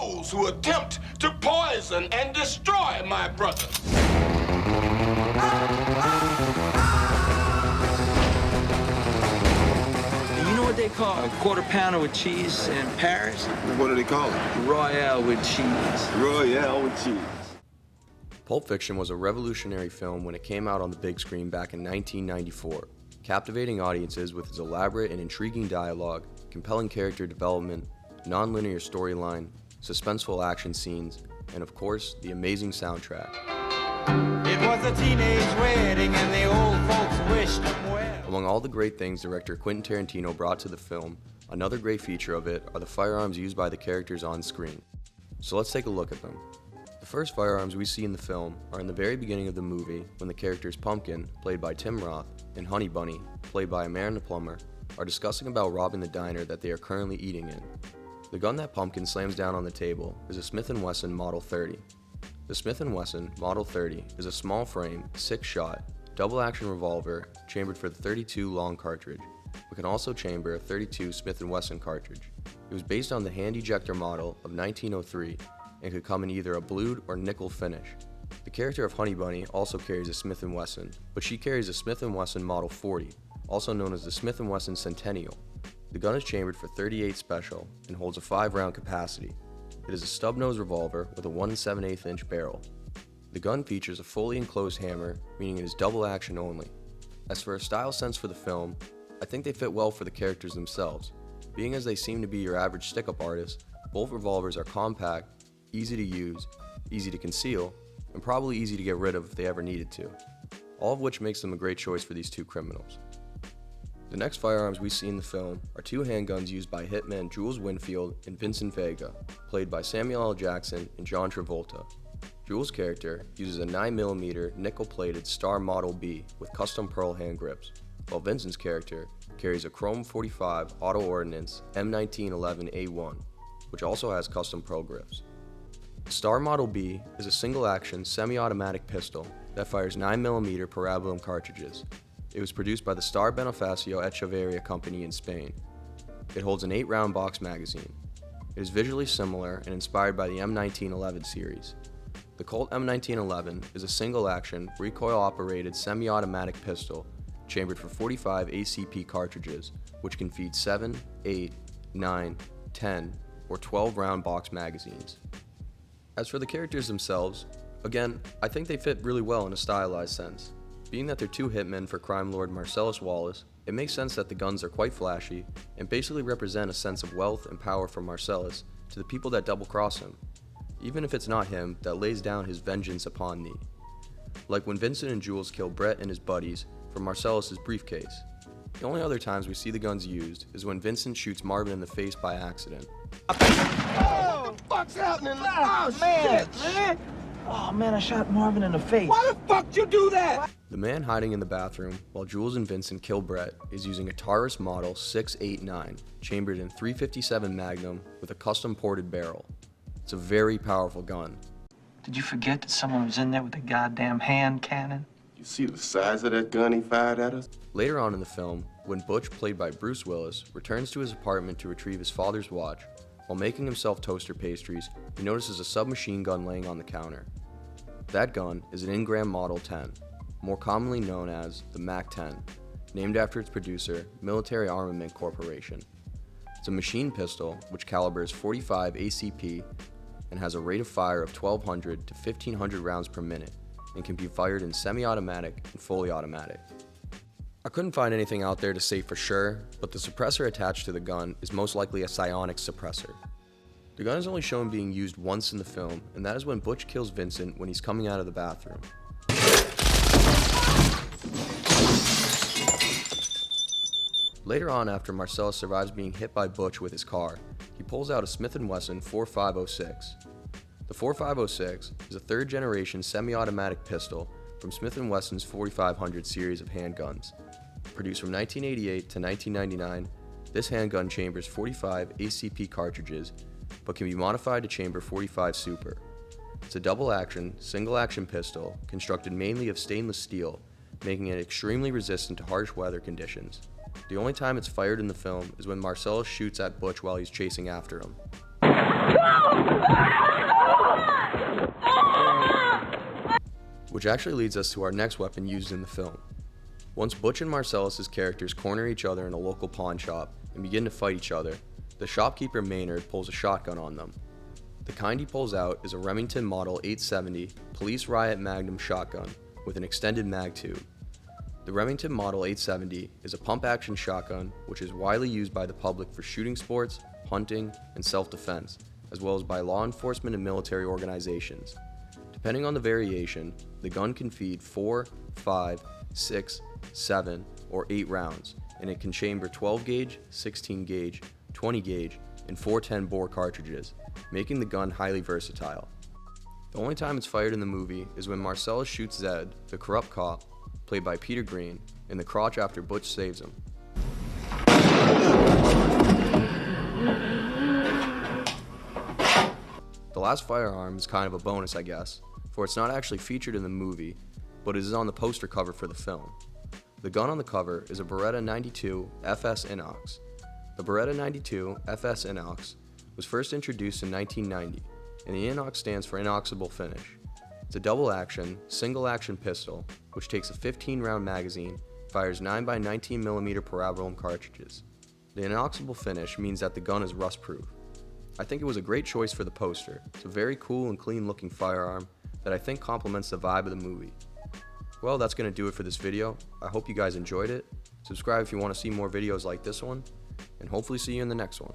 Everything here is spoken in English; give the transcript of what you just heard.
those who attempt to poison and destroy my brother. You know what they call a quarter pounder with cheese in Paris? What do they call it? Royale with cheese. Royale with cheese. Pulp Fiction was a revolutionary film when it came out on the big screen back in 1994, captivating audiences with its elaborate and intriguing dialogue, compelling character development, non-linear storyline, suspenseful action scenes, and of course, the amazing soundtrack. It was a teenage wedding and the old folks wished them well. Among all the great things director Quentin Tarantino brought to the film, another great feature of it are the firearms used by the characters on screen. So let's take a look at them. The first firearms we see in the film are in the very beginning of the movie when the characters Pumpkin, played by Tim Roth, and Honey Bunny, played by Amanda Plummer, are discussing about robbing the diner that they are currently eating in. The gun that Pumpkin slams down on the table is a Smith & Wesson Model 30. The Smith & Wesson Model 30 is a small frame, 6-shot, double-action revolver chambered for the .32 long cartridge, but can also chamber a .32 Smith & Wesson cartridge. It was based on the hand ejector model of 1903 and could come in either a blued or nickel finish. The character of Honey Bunny also carries a Smith & Wesson, but she carries a Smith & Wesson Model 40, also known as the Smith & Wesson Centennial. The gun is chambered for .38 Special and holds a 5-round capacity. It is a stub-nose revolver with a 1 7/8" barrel. The gun features a fully enclosed hammer, meaning it is double action only. As for a style sense for the film, I think they fit well for the characters themselves. Being as they seem to be your average stick-up artist, both revolvers are compact, easy to use, easy to conceal, and probably easy to get rid of if they ever needed to, all of which makes them a great choice for these two criminals. The next firearms we see in the film are two handguns used by hitmen Jules Winfield and Vincent Vega, played by Samuel L. Jackson and John Travolta. Jules' character uses a 9mm nickel-plated Star Model B with custom pearl hand grips, while Vincent's character carries a Chrome 45 Auto Ordnance M1911A1, which also has custom pearl grips. The Star Model B is a single-action semi-automatic pistol that fires 9mm parabolum cartridges. It was produced by the Star Bonifacio Echeverria Company in Spain. It holds an 8-round box magazine. It is visually similar and inspired by the M1911 series. The Colt M1911 is a single-action, recoil-operated semi-automatic pistol chambered for 45 ACP cartridges, which can feed 7, 8, 9, 10, or 12-round box magazines. As for the characters themselves, again, I think they fit really well in a stylized sense. Being that they're two hitmen for crime lord Marcellus Wallace, it makes sense that the guns are quite flashy and basically represent a sense of wealth and power from Marcellus to the people that double-cross him, even if it's not him that lays down his vengeance upon thee. Like when Vincent and Jules kill Brett and his buddies from Marcellus's briefcase. The only other times we see the guns used is when Vincent shoots Marvin in the face by accident. Oh, what the fuck's happening? Oh, man. shit, man! Oh man, I shot Marvin in the face. Why the fuck you do that? The man hiding in the bathroom while Jules and Vincent kill Brett is using a Taurus Model 689, chambered in .357 Magnum with a custom ported barrel. It's a very powerful gun. Did you forget that someone was in there with a goddamn hand cannon? You see the size of that gun he fired at us? Later on in the film, when Butch, played by Bruce Willis, returns to his apartment to retrieve his father's watch, while making himself toaster pastries, he notices a submachine gun laying on the counter. That gun is an Ingram Model 10, more commonly known as the MAC-10, named after its producer, Military Armament Corporation. It's a machine pistol which calibers 45 ACP and has a rate of fire of 1,200 to 1,500 rounds per minute and can be fired in semi-automatic and fully automatic. I couldn't find anything out there to say for sure, but the suppressor attached to the gun is most likely a psionics suppressor. The gun is only shown being used once in the film, and that is when Butch kills Vincent when he's coming out of the bathroom. Later on, after Marcellus survives being hit by Butch with his car, he pulls out a Smith & Wesson 4506. The 4506 is a third-generation semi-automatic pistol from Smith & Wesson's 4500 series of handguns. Produced from 1988 to 1999, this handgun chambers 45 ACP cartridges, but can be modified to chamber 45 Super. It's a double-action, single-action pistol constructed mainly of stainless steel, making it extremely resistant to harsh weather conditions. The only time it's fired in the film is when Marcellus shoots at Butch while he's chasing after him. Which actually leads us to our next weapon used in the film. Once Butch and Marcellus' characters corner each other in a local pawn shop and begin to fight each other, the shopkeeper Maynard pulls a shotgun on them. The kind he pulls out is a Remington Model 870 Police Riot Magnum shotgun with an extended mag tube. The Remington Model 870 is a pump-action shotgun which is widely used by the public for shooting sports, hunting, and self-defense, as well as by law enforcement and military organizations. Depending on the variation, the gun can feed 4, 5, 6, 7, or 8 rounds, and it can chamber 12 gauge, 16 gauge, 20 gauge, and 410 bore cartridges, making the gun highly versatile. The only time it's fired in the movie is when Marcellus shoots Zed, the corrupt cop, played by Peter Green, in the crotch after Butch saves him. The last firearm is kind of a bonus, I guess, for it's not actually featured in the movie, but it is on the poster cover for the film. The gun on the cover is a Beretta 92 FS Inox. The Beretta 92 FS Inox was first introduced in 1990, and the Inox stands for inoxable finish. It's a double-action, single-action pistol, which takes a 15-round magazine, fires 9x19mm parabolum cartridges. The inoxable finish means that the gun is rust-proof. I think it was a great choice for the poster. It's a very cool and clean-looking firearm that I think complements the vibe of the movie. Well, that's going to do it for this video. I hope you guys enjoyed it. Subscribe if you want to see more videos like this one, and hopefully see you in the next one.